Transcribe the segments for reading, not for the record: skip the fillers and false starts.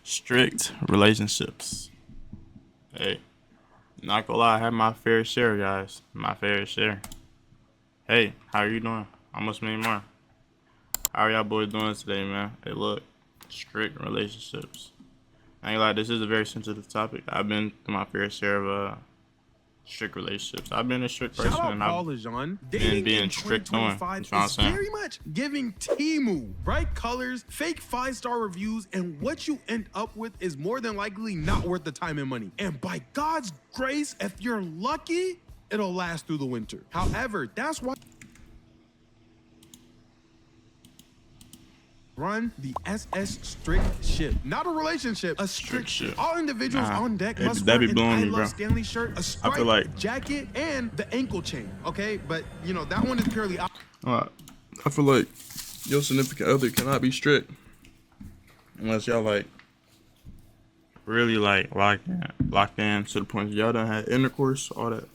strict relationships. Hey, not gonna lie, I had my fair share, guys. My fair share. Hey, how are you doing? MotionMadeMar. How are y'all boys doing today, man? Hey, look, strict relationships. I ain't gonna lie, this is a very sensitive topic. I've been through my fair share of strict relationships. I've been a strict person, and I've been being strict on. You know what I'm saying? Very much giving Temu bright colors, fake 5-star reviews, and what you end up with is more than likely not worth the time and money. And by God's grace, if you're lucky, it'll last through the winter. However, that's why run the SS strict ship. Not a relationship, a strict ship. All individuals on deck must wear an I Love Stanley shirt, a striped jacket, and the ankle chain, okay? But, you know, that one is purely... I feel like your significant other cannot be strict unless y'all, like, really, like, locked in to the point that y'all done had intercourse, all that.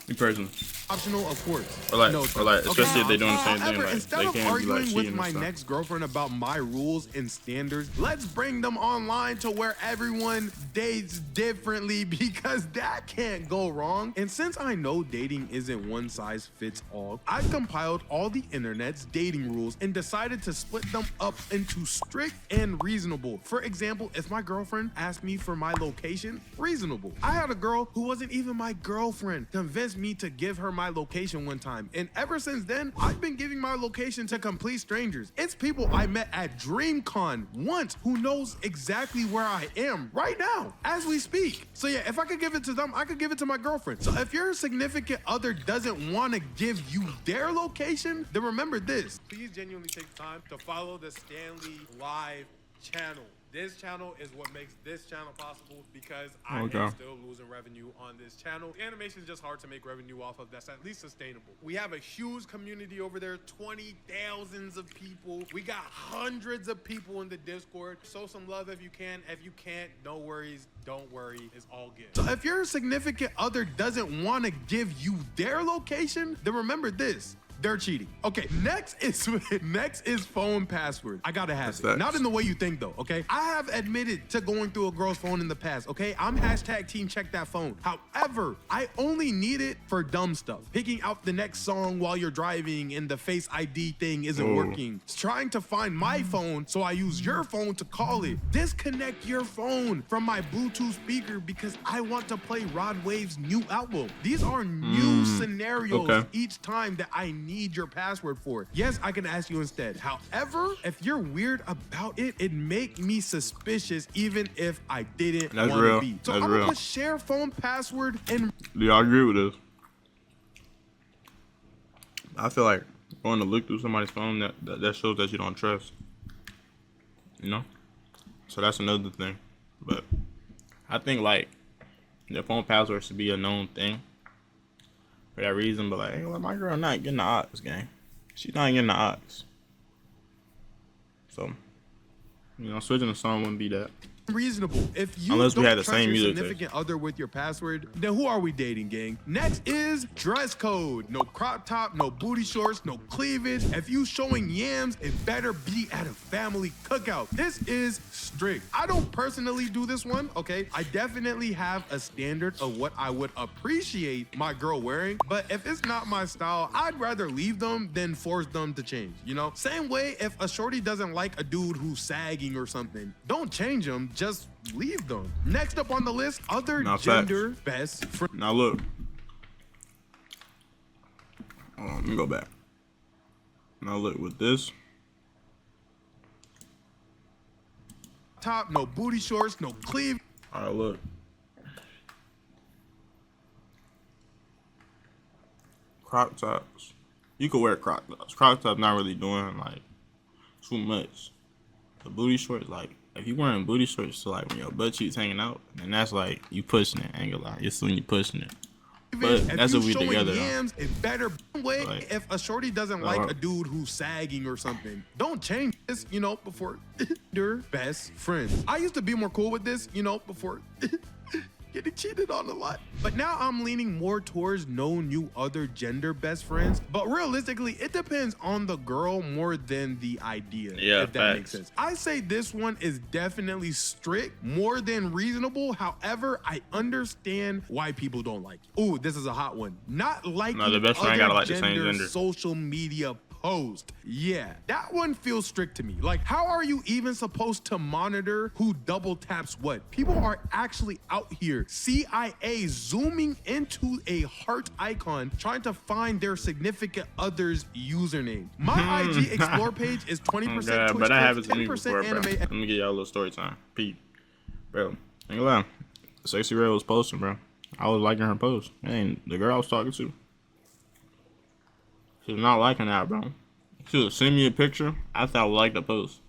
Me personally. Optional, of course. Or like, especially if they're doing the same thing. Like, instead they of can't be like arguing cheating with my next girlfriend about my rules and standards, let's bring them online to where everyone dates differently, because that can't go wrong. And since I know dating isn't one size fits all, I've compiled all the internet's dating rules and decided to split them up into strict and reasonable. For example, if my girlfriend asked me for my location, reasonable. I had a girl who wasn't even my girlfriend convince me to give her my location one time, and ever since then I've been giving my location to complete strangers. It's people I met at DreamCon once who knows exactly where I am right now as we speak. So yeah, if I could give it to them, I could give it to my girlfriend. So if your significant other doesn't want to give you their location, then remember this: please genuinely take time to follow the Stanley Live channel. This channel is what makes this channel possible, because I am still losing revenue on this channel. Animation is just hard to make revenue off of that's at least sustainable. We have a huge community over there, 20,000s of people. We got hundreds of people in the Discord. Show some love if you can. If you can't, no worries. Don't worry. It's all good. So if your significant other doesn't want to give you their location, then remember this: they're cheating. Okay, next is phone password. I gotta have it. Not in the way you think though, okay? I have admitted to going through a girl's phone in the past, okay? I'm hashtag team check that phone. However, I only need it for dumb stuff. Picking out the next song while you're driving and the Face ID thing isn't working. It's trying to find my phone, so I use your phone to call it. Disconnect your phone from my Bluetooth speaker because I want to play Rod Wave's new album. These are new scenarios each time that I need your password for. Yes, I can ask you instead. However, if you're weird about it, it make me suspicious even if I didn't want to be. So I'm gonna share phone password and... Do y'all agree with this? I feel like going to look through somebody's phone, that shows that you don't trust. You know? So that's another thing. But I think like the phone password should be a known thing for that reason. But like, hey, my girl not getting the ox, gang. She's not getting the ox. So, you know, switching the song wouldn't be that reasonable. If you unless we had the trust same your music significant other with your password, then who are we dating, gang? Next is dress code. No crop top, no booty shorts, no cleavage. If you showing yams, it better be at a family cookout. This is strict. I don't personally do this one, okay? I definitely have a standard of what I would appreciate my girl wearing, but if it's not my style, I'd rather leave them than force them to change, you know? Same way, if a shorty doesn't like a dude who's sagging or something, don't change them, just leave them. Next up on the list, other gender best friend. Now look. Let me go back. Now look, with this. Top, no booty shorts, no cleave. All right, look. Crop tops. You can wear crop tops. Crop tops not really doing like too much. The booty shorts, like, if you wearing booty shorts, so like when your butt cheeks hanging out, then that's like you pushing it. I ain't gonna lie, it's when you pushing it. But if that's what we showing together. Yams, it better way. Like, if a shorty doesn't like a dude who's sagging or something, don't change this, you know, before your best friends. I used to be more cool with this, you know, before getting cheated on a lot. But now I'm leaning more towards no new other gender best friends. But realistically, it depends on the girl more than the idea, Yeah, if that makes sense. I say this one is definitely strict, more than reasonable. However, I understand why people don't like it. Ooh, this is a hot one. Not liking No, the best friend gotta like the same gender. social media post. Yeah, that one feels strict to me. Like, how are you even supposed to monitor who double taps what? People are actually out here, CIA zooming into a heart icon, trying to find their significant other's username. My IG explore page is 20% God, Twitch but that clips, happens to me 10% before, bro. anime. Let me give y'all a little story time. Pete, bro, ain't gonna lie. Sexy Red was posting, bro. I was liking her post. And the girl I was talking to, she was not liking that, bro. She would send me a picture. I thought I would like the post.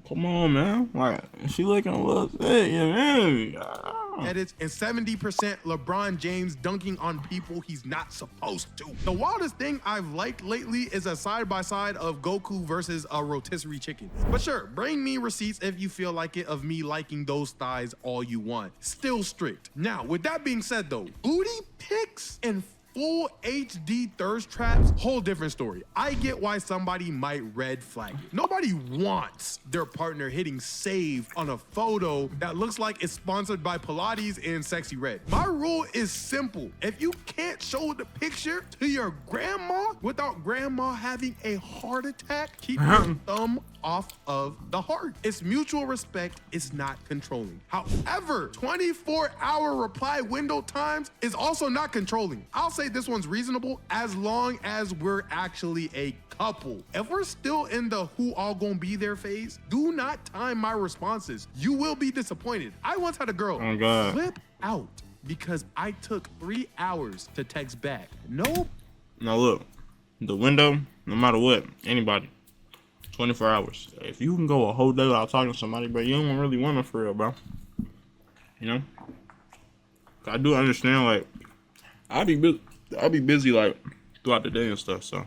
Come on, man. Like, she looking a little thick, you know? Edits and 70% LeBron James dunking on people he's not supposed to. The wildest thing I've liked lately is a side-by-side of Goku versus a rotisserie chicken. But sure, bring me receipts if you feel like it of me liking those thighs all you want. Still strict. Now, with that being said though, booty pics and full HD thirst traps, whole different story. I get why somebody might red flag it. Nobody wants their partner hitting save on a photo that looks like it's sponsored by Pilates and Sexy Red. My rule is simple. If you can't show the picture to your grandma without grandma having a heart attack, keep your thumb off of the heart. It's mutual respect, it's not controlling. However, 24-hour reply window times is also not controlling. I'll say this one's reasonable as long as we're actually a couple. If we're still in the who all gonna be there phase, do not time my responses. You will be disappointed. I once had a girl flip out because I took 3 hours to text back. Nope. Now look, the window, no matter what, anybody, 24 hours. If you can go a whole day without talking to somebody, bro, you don't really want them for real, bro. You know? I do understand, like, I'll be busy, like, throughout the day and stuff, so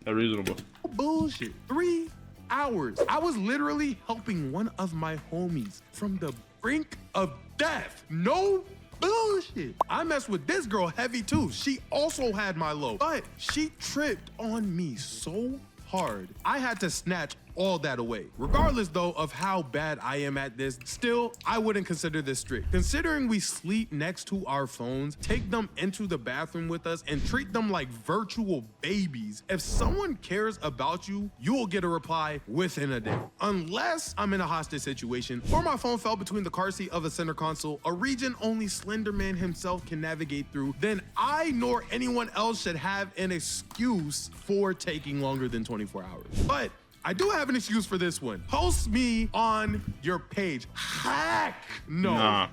that's reasonable. Bullshit. 3 hours. I was literally helping one of my homies from the brink of death. No bullshit. I messed with this girl heavy too. She also had my low, but she tripped on me so hard, I had to snatch all that away. Regardless though of how bad I am at this, still, I wouldn't consider this strict. Considering we sleep next to our phones, take them into the bathroom with us, and treat them like virtual babies, if someone cares about you, you will get a reply within a day. Unless I'm in a hostage situation, or my phone fell between the car seat of a center console, a region only Slender Man himself can navigate through, then I nor anyone else should have an excuse for taking longer than 24 hours. But I do have an excuse for this one. Post me on your page. Hack. No.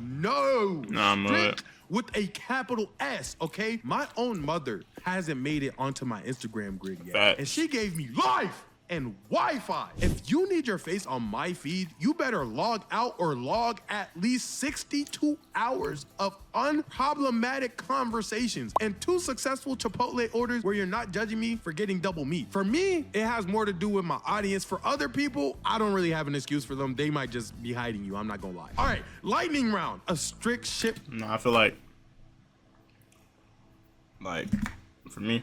Strict with a capital S, okay? My own mother hasn't made it onto my Instagram grid yet. And she gave me life and Wi-Fi. If you need your face on my feed, you better log out or log at least 62 hours of unproblematic conversations and 2 successful Chipotle orders where you're not judging me for getting double meat. For me, it has more to do with my audience. For other people, I don't really have an excuse for them. They might just be hiding you. I'm not gonna lie. All right, lightning round. A strict ship. No, I feel like for me,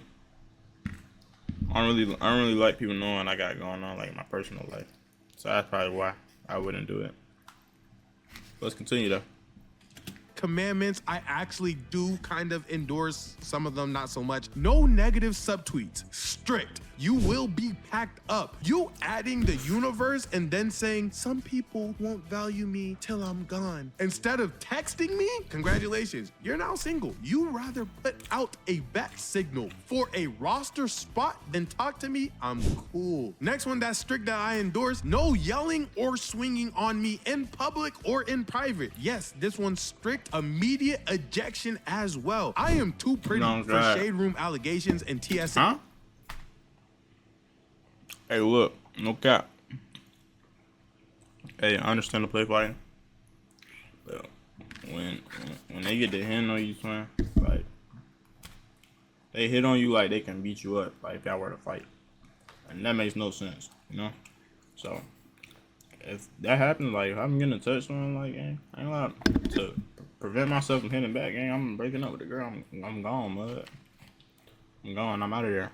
I don't really like people knowing I got going on, like, in my personal life. So that's probably why I wouldn't do it. Let's continue though. Commandments, I actually do kind of endorse some of them, not so much. No negative subtweets. Strict. You will be packed up. You adding the universe and then saying, some people won't value me till I'm gone. Instead of texting me, congratulations, you're now single. You rather put out a bat signal for a roster spot than talk to me, I'm cool. Next one that's strict that I endorse, no yelling or swinging on me in public or in private. Yes, this one's strict, immediate ejection as well. I am too pretty for shade room allegations and TSA. Huh? Hey, look, no cap. Hey, I understand the play fighting. But when they get the hand on you, man, like, they hit on you like they can beat you up, like if y'all were to fight. And that makes no sense, you know? So, if that happens, like if I'm getting a touch on, like, gang, I ain't allowed to prevent myself from hitting back, gang. I'm breaking up with the girl. I'm gone, bud. I'm gone. I'm out of there.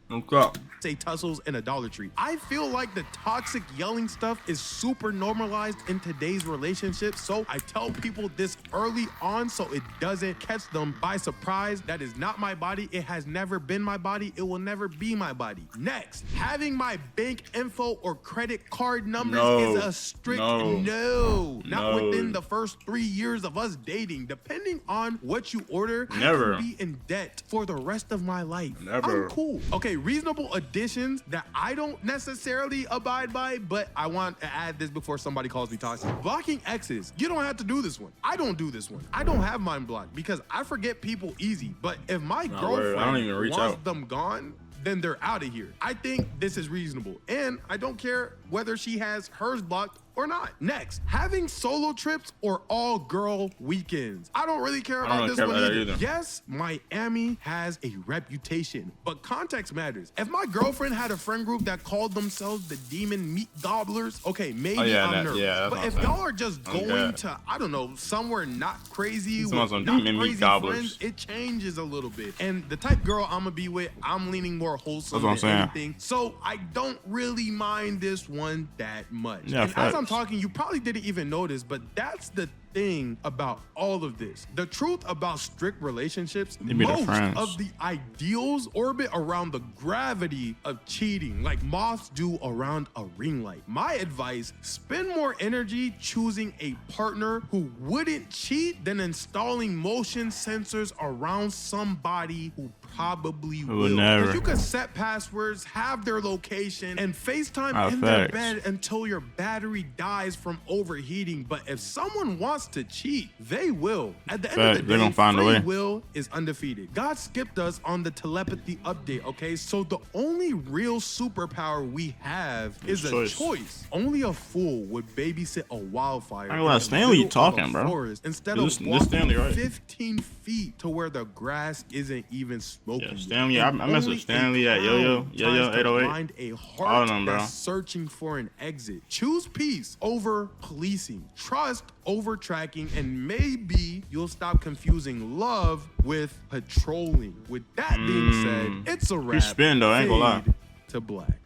What's up? Say tussles and idolatry. I feel like the toxic yelling stuff is super normalized in today's relationships, so I tell people this early on so it doesn't catch them by surprise. That is not my body. It has never been my body. It will never be my body. Next, having my bank info or credit card numbers is a strict no. Not within the first 3 years of us dating. Depending on what you order, I can be in debt for the rest of my life. I'm cool. Okay, reasonable additions that I don't necessarily abide by, but I want to add this before somebody calls me toxic. Blocking exes. You don't have to do this one. I don't do this one. I don't have mine blocked because I forget people easy. But if my girlfriend wants them gone, then they're out of here. I think this is reasonable, and I don't care whether she has hers blocked or not. Next, having solo trips or all girl weekends. I don't really care about this one either. Yes, Miami has a reputation, but context matters. If my girlfriend had a friend group that called themselves the Demon Meat Gobblers, okay, maybe I'm nervous. But if y'all are just going to, I don't know, somewhere not crazy with not crazy friends, it changes a little bit. And the type girl I'm gonna be with, I'm leaning more wholesome than anything. So I don't really mind this one that much. Yeah, and as I'm talking, you probably didn't even notice, but that's the thing about all of this. The truth about strict relationships, most of the ideals orbit around the gravity of cheating, like moths do around a ring light. My advice, spend more energy choosing a partner who wouldn't cheat than installing motion sensors around somebody who probably will. Because you can set passwords, have their location, and FaceTime in their bed until your battery dies from overheating. But if someone wants to cheat, they will. At the end of the day, free will is undefeated. God skipped us on the telepathy update, okay? So the only real superpower we have is a choice. Only a fool would babysit a wildfire. I Stanley talking, bro. Instead of walking 15 feet to where the grass isn't even smoking. Yeah, Stanley, I messaged Stanley at Yo 808. Find a heart that's searching for an exit. Choose peace over policing, trust over tracking, and maybe you'll stop confusing love with patrolling. With that being said, it's a wrap. He's spin though, I ain't gonna lie. To black.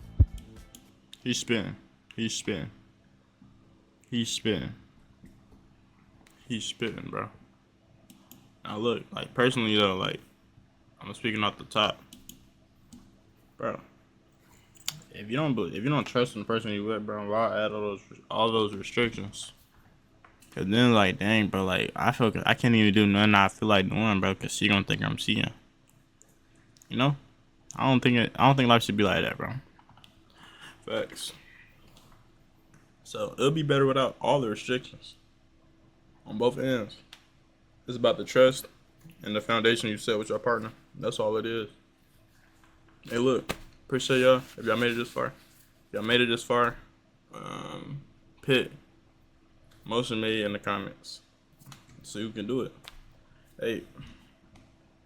He's spin. He's spin. He's spin. He's spitting, bro. Now look, like personally though, like I'm speaking off the top, bro. If you don't trust in the person you with, bro, why add all those restrictions? Cause then like, dang, bro, like I can't even do nothing I feel like doing, bro, cause she gonna think I'm cheating. You know, I don't think life should be like that, bro. Facts. So it'll be better without all the restrictions on both ends. It's about the trust and the foundation you set with your partner. That's all it is. Hey, look, appreciate y'all. If y'all made it this far, pit motion made in the comments so you can do it. Hey,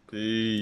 peace.